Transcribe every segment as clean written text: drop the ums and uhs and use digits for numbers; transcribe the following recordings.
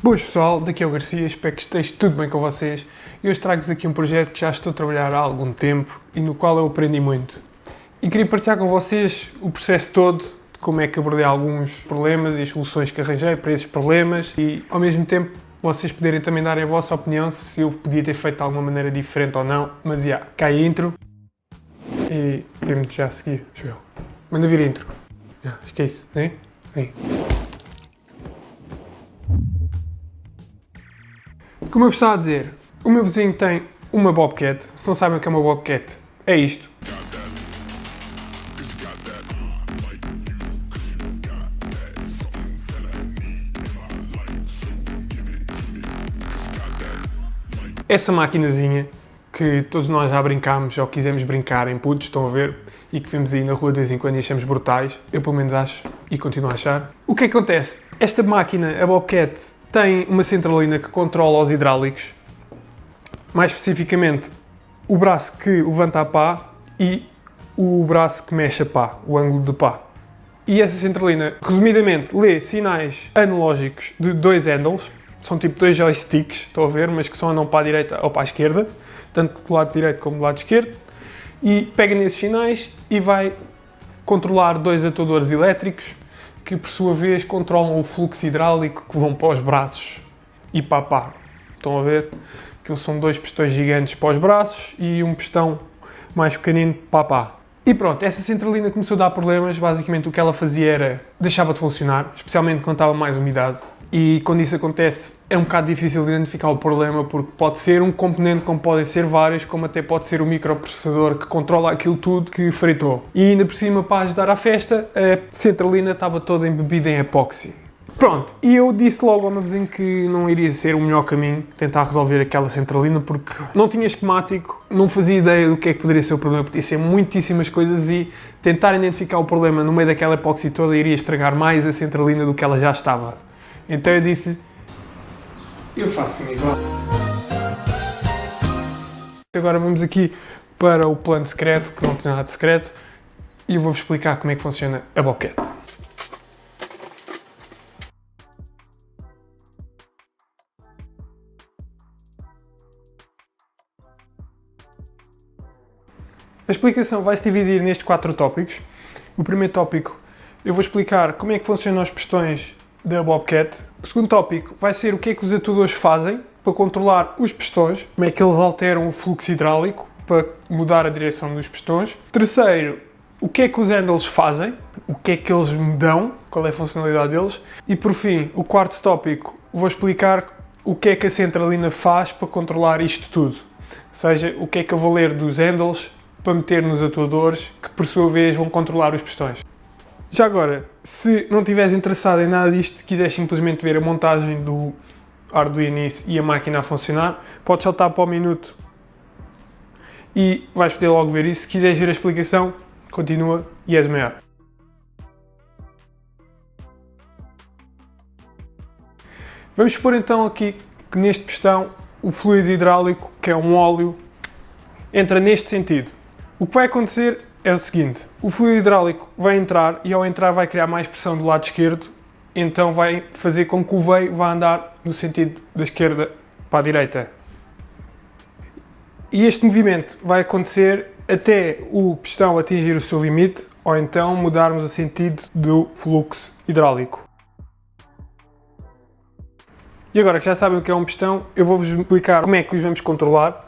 Boas pessoal, daqui é o Garcia, espero que esteja tudo bem com vocês. E hoje trago-vos aqui um projeto que já estou a trabalhar há algum tempo e no qual eu aprendi muito. E queria partilhar com vocês o processo todo, de como é que abordei alguns problemas e as soluções que arranjei para esses problemas e, ao mesmo tempo, vocês poderem também darem a vossa opinião se eu podia ter feito de alguma maneira diferente ou não. Mas já, cá a intro e podemos já seguir, acho eu. Manda vir a intro. Acho que é isso, hein? Hein? Como eu vos estava a dizer, o meu vizinho tem uma Bobcat. Se não sabem o que é uma Bobcat, é isto. Essa maquinazinha que todos nós já brincámos ou quisemos brincar em putos, estão a ver, e que vemos aí na rua de vez em quando e achamos brutais, eu pelo menos acho e continuo a achar. O que é que acontece? Esta máquina, a Bobcat, tem uma centralina que controla os hidráulicos, mais especificamente o braço que levanta a pá e o braço que mexe a pá, o ângulo de pá. E essa centralina, resumidamente, lê sinais analógicos de dois handles, são tipo dois joysticks, estão a ver, mas que só andam para a direita ou para a esquerda, tanto do lado direito como do lado esquerdo, e pega nesses sinais e vai controlar dois atuadores elétricos que, por sua vez, controlam o fluxo hidráulico que vão para os braços e para a pá. Estão a ver? Aqueles são dois pistões gigantes para os braços e um pistão mais pequenino para a pá. E pronto, essa centralina começou a dar problemas. Basicamente o que ela fazia era deixava de funcionar, especialmente quando estava mais umidade. E quando isso acontece é um bocado difícil de identificar o problema, porque pode ser um componente, como podem ser vários, como até pode ser o microprocessador que controla aquilo tudo que fritou. E ainda por cima, para ajudar à festa, a centralina estava toda embebida em epóxi. Pronto, e eu disse logo ao meu vizinho que não iria ser o melhor caminho tentar resolver aquela centralina, porque não tinha esquemático, não fazia ideia do que é que poderia ser o problema, podia ser muitíssimas coisas e tentar identificar o problema no meio daquela epóxi toda iria estragar mais a centralina do que ela já estava. Então eu disse-lhe, eu faço igual. Agora vamos aqui para o plano secreto, que não tem nada de secreto, e eu vou-vos explicar como é que funciona a Bobcat. A explicação vai se dividir nestes 4 tópicos. O primeiro tópico, eu vou explicar como é que funcionam os pistões da Bobcat. O segundo tópico vai ser o que é que os atuadores fazem para controlar os pistões, como é que eles alteram o fluxo hidráulico para mudar a direção dos pistões. Terceiro, o que é que os handles fazem, o que é que eles me dão, qual é a funcionalidade deles. E por fim, o quarto tópico, vou explicar o que é que a centralina faz para controlar isto tudo. Ou seja, o que é que eu vou ler dos handles para meter nos atuadores, que por sua vez vão controlar os pistões. Já agora, se não estiveres interessado em nada disto, quiseres simplesmente ver a montagem do Arduino e a máquina a funcionar, podes saltar para o minuto e vais poder logo ver isso. Se quiseres ver a explicação, continua e és maior. Vamos supor então aqui que neste pistão o fluido hidráulico, que é um óleo, entra neste sentido. O que vai acontecer é o seguinte, o fluido hidráulico vai entrar e ao entrar vai criar mais pressão do lado esquerdo, então vai fazer com que o veio vá andar no sentido da esquerda para a direita. E este movimento vai acontecer até o pistão atingir o seu limite ou então mudarmos o sentido do fluxo hidráulico. E agora que já sabem o que é um pistão, eu vou-vos explicar como é que os vamos controlar.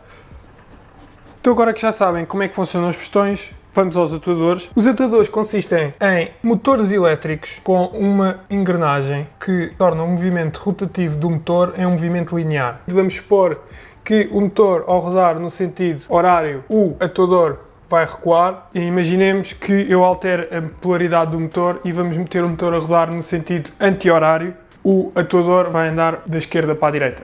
Então agora que já sabem como é que funcionam os pistões, vamos aos atuadores. Os atuadores consistem em motores elétricos com uma engrenagem que torna o movimento rotativo do motor em um movimento linear. Vamos supor que o motor, ao rodar no sentido horário, o atuador vai recuar e imaginemos que eu altero a polaridade do motor e vamos meter o motor a rodar no sentido anti-horário, o atuador vai andar da esquerda para a direita.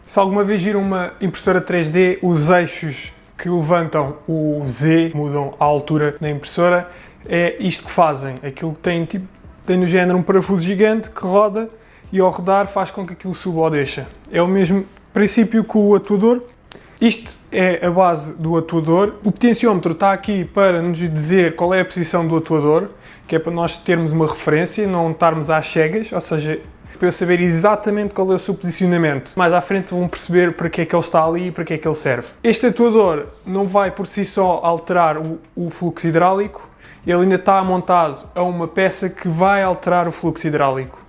Se alguma vez viram uma impressora 3D, os eixos que levantam o Z, mudam a altura da impressora, é isto que fazem. Aquilo que tem no género um parafuso gigante que roda e ao rodar faz com que aquilo suba ou deixa. É o mesmo princípio que o atuador. Isto é a base do atuador. O potenciómetro está aqui para nos dizer qual é a posição do atuador, que é para nós termos uma referência, não estarmos às cegas, ou seja, para eu saber exatamente qual é o seu posicionamento. Mais à frente vão perceber para que é que ele está ali e para que é que ele serve. Este atuador não vai por si só alterar o fluxo hidráulico, ele ainda está montado a uma peça que vai alterar o fluxo hidráulico.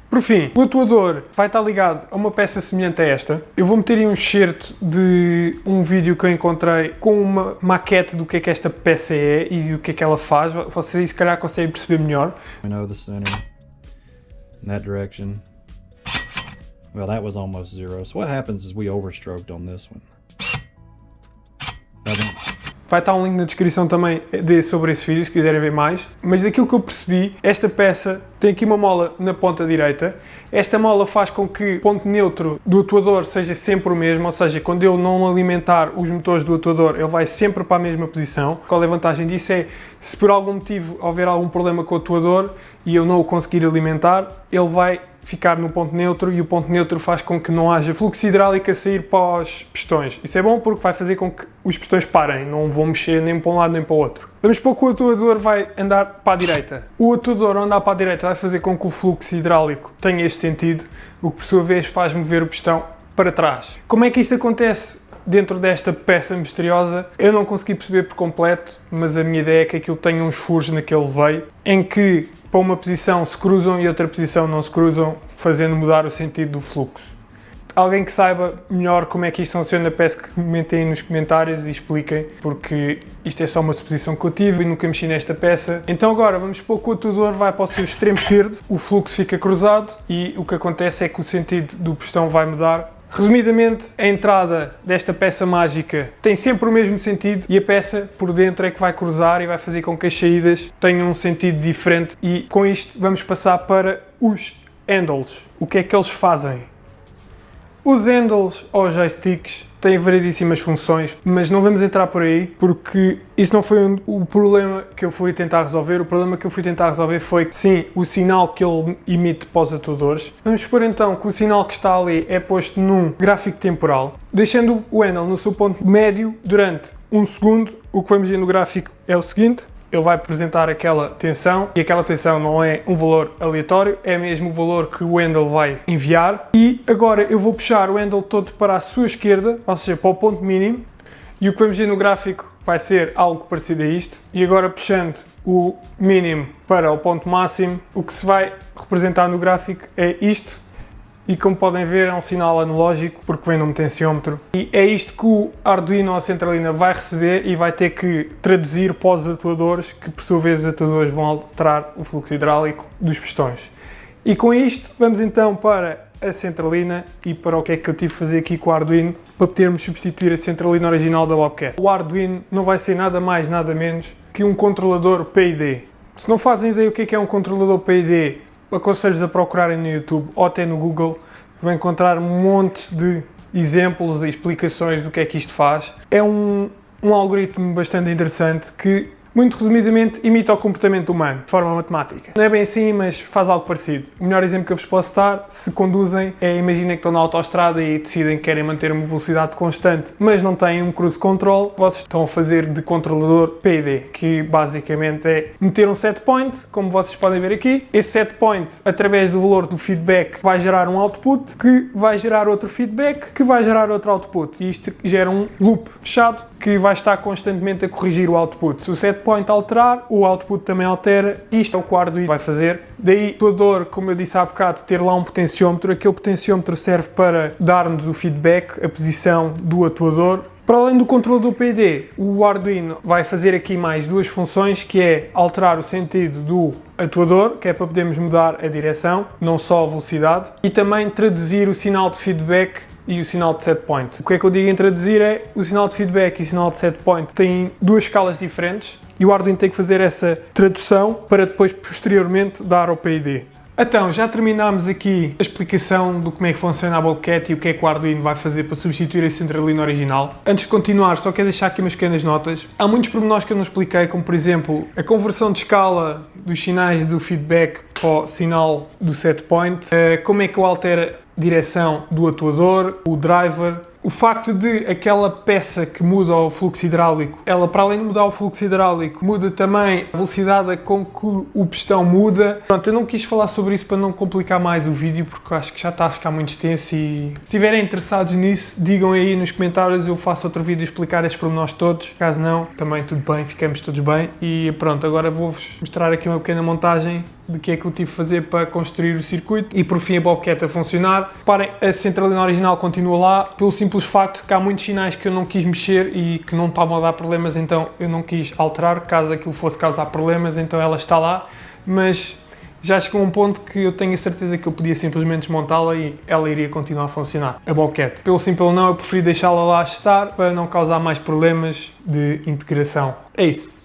Por fim, o atuador vai estar ligado a uma peça semelhante a esta. Eu vou meter aí um excerto de um vídeo que eu encontrei com uma maquete do que é que esta peça é e o que é que ela faz. Vocês se calhar conseguem perceber melhor. I know the center in that direction. Well, that was almost zero. So what happens is we overstroked on this one. Vai estar um link na descrição também sobre esse vídeo, se quiserem ver mais. Mas daquilo que eu percebi, esta peça tem aqui uma mola na ponta direita. Esta mola faz com que o ponto neutro do atuador seja sempre o mesmo, ou seja, quando eu não alimentar os motores do atuador, ele vai sempre para a mesma posição. Qual é a vantagem disso? É, se por algum motivo houver algum problema com o atuador e eu não o conseguir alimentar, ele vai ficar no ponto neutro e o ponto neutro faz com que não haja fluxo hidráulico a sair para os pistões. Isso é bom porque vai fazer com que os pistões parem, não vão mexer nem para um lado nem para o outro. Vamos supor que o atuador vai andar para a direita. O atuador ao andar para a direita vai fazer com que o fluxo hidráulico tenha este sentido, o que por sua vez faz mover o pistão para trás. Como é que isto acontece dentro desta peça misteriosa? Eu não consegui perceber por completo, mas a minha ideia é que aquilo tenha uns furos naquele veio, em que para uma posição se cruzam e outra posição não se cruzam, fazendo mudar o sentido do fluxo. Alguém que saiba melhor como é que isto funciona, peço que comentem nos comentários e expliquem, porque isto é só uma suposição que eu tive e nunca mexi nesta peça. Então agora vamos supor que o atuador vai para o seu extremo esquerdo, o fluxo fica cruzado e o que acontece é que o sentido do pistão vai mudar. Resumidamente, a entrada desta peça mágica tem sempre o mesmo sentido e a peça por dentro é que vai cruzar e vai fazer com que as saídas tenham um sentido diferente. E com isto vamos passar para os handles. O que é que eles fazem? Os handles ou joysticks têm variedíssimas funções, mas não vamos entrar por aí porque isso não foi o problema que eu fui tentar resolver. O problema que eu fui tentar resolver foi, sim, o sinal que ele emite para os atuadores. Vamos supor então que o sinal que está ali é posto num gráfico temporal, deixando o handle no seu ponto médio durante 1 segundo. O que vamos ver no gráfico é o seguinte: ele vai apresentar aquela tensão e aquela tensão não é um valor aleatório, é mesmo o valor que o handle vai enviar. E agora eu vou puxar o handle todo para a sua esquerda, ou seja, para o ponto mínimo, e o que vamos ver no gráfico vai ser algo parecido a isto. E agora puxando o mínimo para o ponto máximo, o que se vai representar no gráfico é isto. E como podem ver é um sinal analógico porque vem num potenciómetro. E é isto que o Arduino ou a centralina vai receber e vai ter que traduzir para os atuadores, que por sua vez os atuadores vão alterar o fluxo hidráulico dos pistões. E com isto vamos então para a centralina e para o que é que eu tive de fazer aqui com o Arduino para podermos substituir a centralina original da Bobcat. O Arduino não vai ser nada mais nada menos que um controlador PID. Se não fazem ideia o que é um controlador PID, aconselho-vos a procurarem no YouTube ou até no Google, vão encontrar montes de exemplos e explicações do que é que isto faz. É um algoritmo bastante interessante que, muito resumidamente, imita o comportamento humano, de forma matemática. Não é bem assim, mas faz algo parecido. O melhor exemplo que eu vos posso dar, se conduzem, é imaginem que estão na autoestrada e decidem que querem manter uma velocidade constante, mas não têm um cruise control, vocês estão a fazer de controlador PID, que basicamente é meter um set point, como vocês podem ver aqui. Esse set point, através do valor do feedback, vai gerar um output, que vai gerar outro feedback, que vai gerar outro output. E isto gera um loop fechado, que vai estar constantemente a corrigir o output. Se o set point alterar, o output também altera. Isto é o que o Arduino vai fazer. Daí, o atuador, como eu disse há bocado, ter lá um potenciómetro. Aquele potenciómetro serve para dar-nos o feedback, a posição do atuador. Para além do controlador PID, o Arduino vai fazer aqui mais duas funções, que é alterar o sentido do atuador, que é para podermos mudar a direção, não só a velocidade, e também traduzir o sinal de feedback e o sinal de set point. O que é que eu digo em traduzir é o sinal de feedback e o sinal de set point têm duas escalas diferentes e o Arduino tem que fazer essa tradução para depois posteriormente dar ao PID. Então, já terminámos aqui a explicação do como é que funciona a Bobcat e o que é que o Arduino vai fazer para substituir a centralina original. Antes de continuar, só quero deixar aqui umas pequenas notas. Há muitos pormenores que eu não expliquei, como por exemplo, a conversão de escala dos sinais do feedback para o sinal do set point, como é que eu altero a direção do atuador, o driver, O facto de aquela peça que muda o fluxo hidráulico, ela para além de mudar o fluxo hidráulico, muda também a velocidade com que o pistão muda. Pronto, eu não quis falar sobre isso para não complicar mais o vídeo, porque eu acho que já está a ficar muito extenso e se estiverem interessados nisso, digam aí nos comentários, eu faço outro vídeo a explicar estes pormenores todos. Caso não, também tudo bem, ficamos todos bem. E pronto, agora vou-vos mostrar aqui uma pequena montagem de que é que eu tive de fazer para construir o circuito e por fim a boquete a funcionar. Reparem, a centralina original continua lá, pelo simples facto que há muitos sinais que eu não quis mexer e que não estavam a dar problemas, então eu não quis alterar, caso aquilo fosse causar problemas, então ela está lá, mas já chegou a um ponto que eu tenho a certeza que eu podia simplesmente desmontá-la e ela iria continuar a funcionar, a boquete. Pelo sim, pelo não, eu preferi deixá-la lá estar para não causar mais problemas de integração. É isso.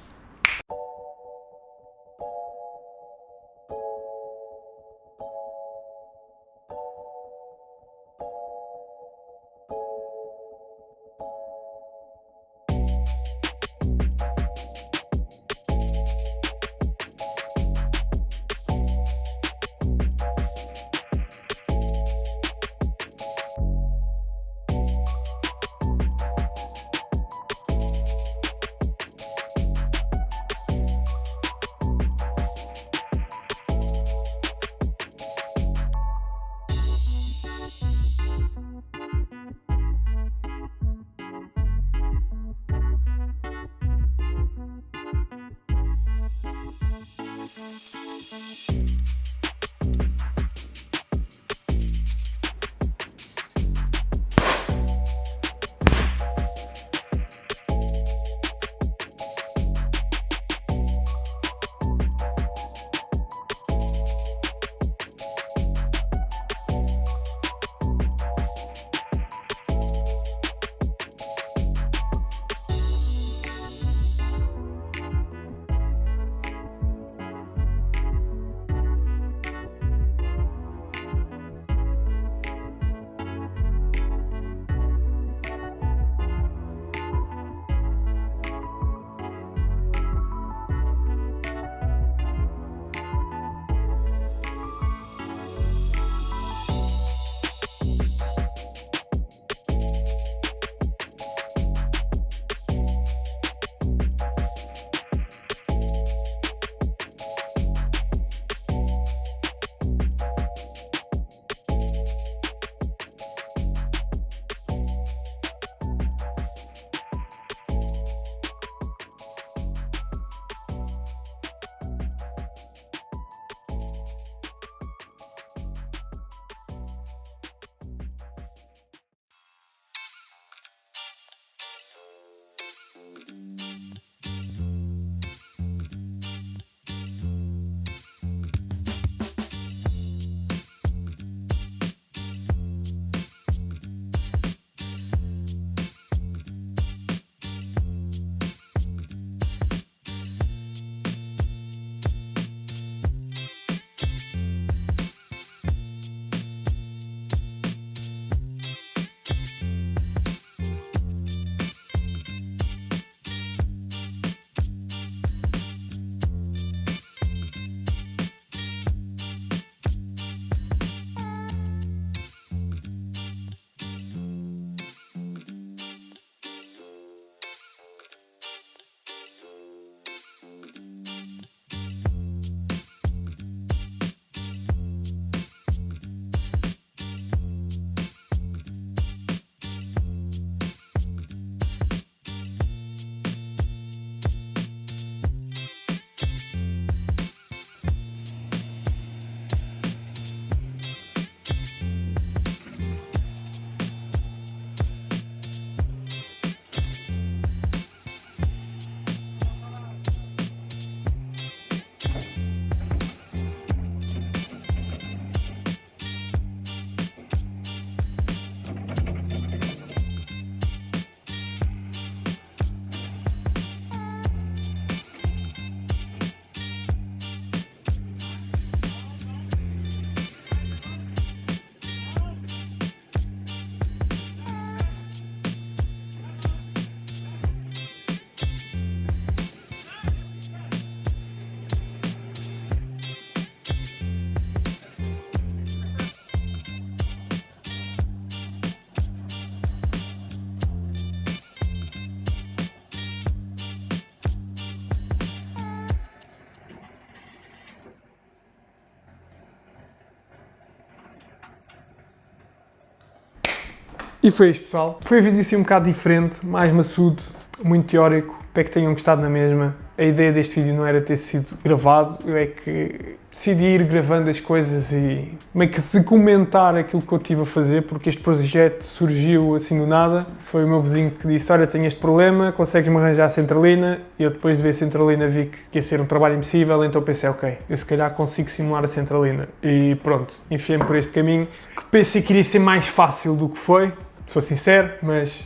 E foi isto, pessoal. Foi um vídeo assim um bocado diferente, mais maçudo, muito teórico. Espero que tenham gostado na mesma. A ideia deste vídeo não era ter sido gravado, eu é que decidi ir gravando as coisas e meio que documentar aquilo que eu estive a fazer, porque este projeto surgiu assim do nada. Foi o meu vizinho que disse, olha, tenho este problema, consegues-me arranjar a centralina? E eu depois de ver a centralina vi que ia ser um trabalho impossível, então pensei, ok, eu se calhar consigo simular a centralina. E pronto, enfiei-me por este caminho, que pensei que iria ser mais fácil do que foi, sou sincero, mas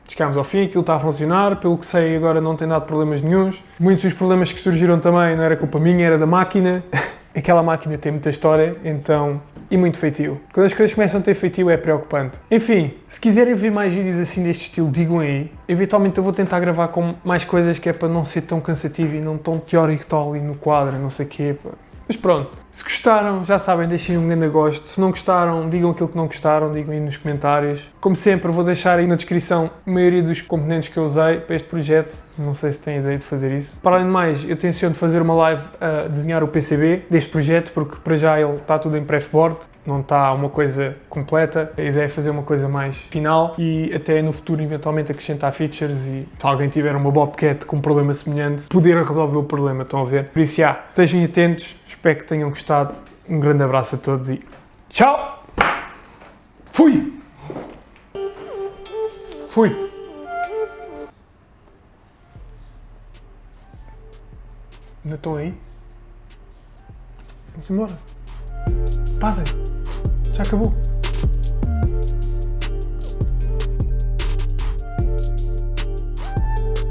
chegámos ao fim, aquilo está a funcionar, pelo que sei agora não tem dado problemas nenhuns. Muitos dos problemas que surgiram também não era culpa minha, era da máquina. Aquela máquina tem muita história, então... E muito feitio. Quando as coisas começam a ter feitio é preocupante. Enfim, se quiserem ver mais vídeos assim deste estilo, digam aí. Eventualmente eu vou tentar gravar com mais coisas que é para não ser tão cansativo e não tão teórico tal ali no quadro, não sei o quê. Pá. Mas pronto, se gostaram, já sabem, deixem um grande gosto. Se não gostaram, digam aquilo que não gostaram, digam aí nos comentários. Como sempre, vou deixar aí na descrição a maioria dos componentes que eu usei para este projeto. Não sei se têm ideia de fazer isso. Para além de mais, eu tenciono fazer uma live a desenhar o PCB deste projeto, porque para já ele está tudo em prefboard, não está uma coisa completa. A ideia é fazer uma coisa mais final e até no futuro eventualmente acrescentar features e se alguém tiver uma Bobcat com um problema semelhante, poder resolver o problema, estão a ver? Por isso, estejam atentos, espero que tenham gostado. Um grande abraço a todos e tchau! Fui! Fui! Ainda estão aí? Vamos embora. Passem. Já acabou.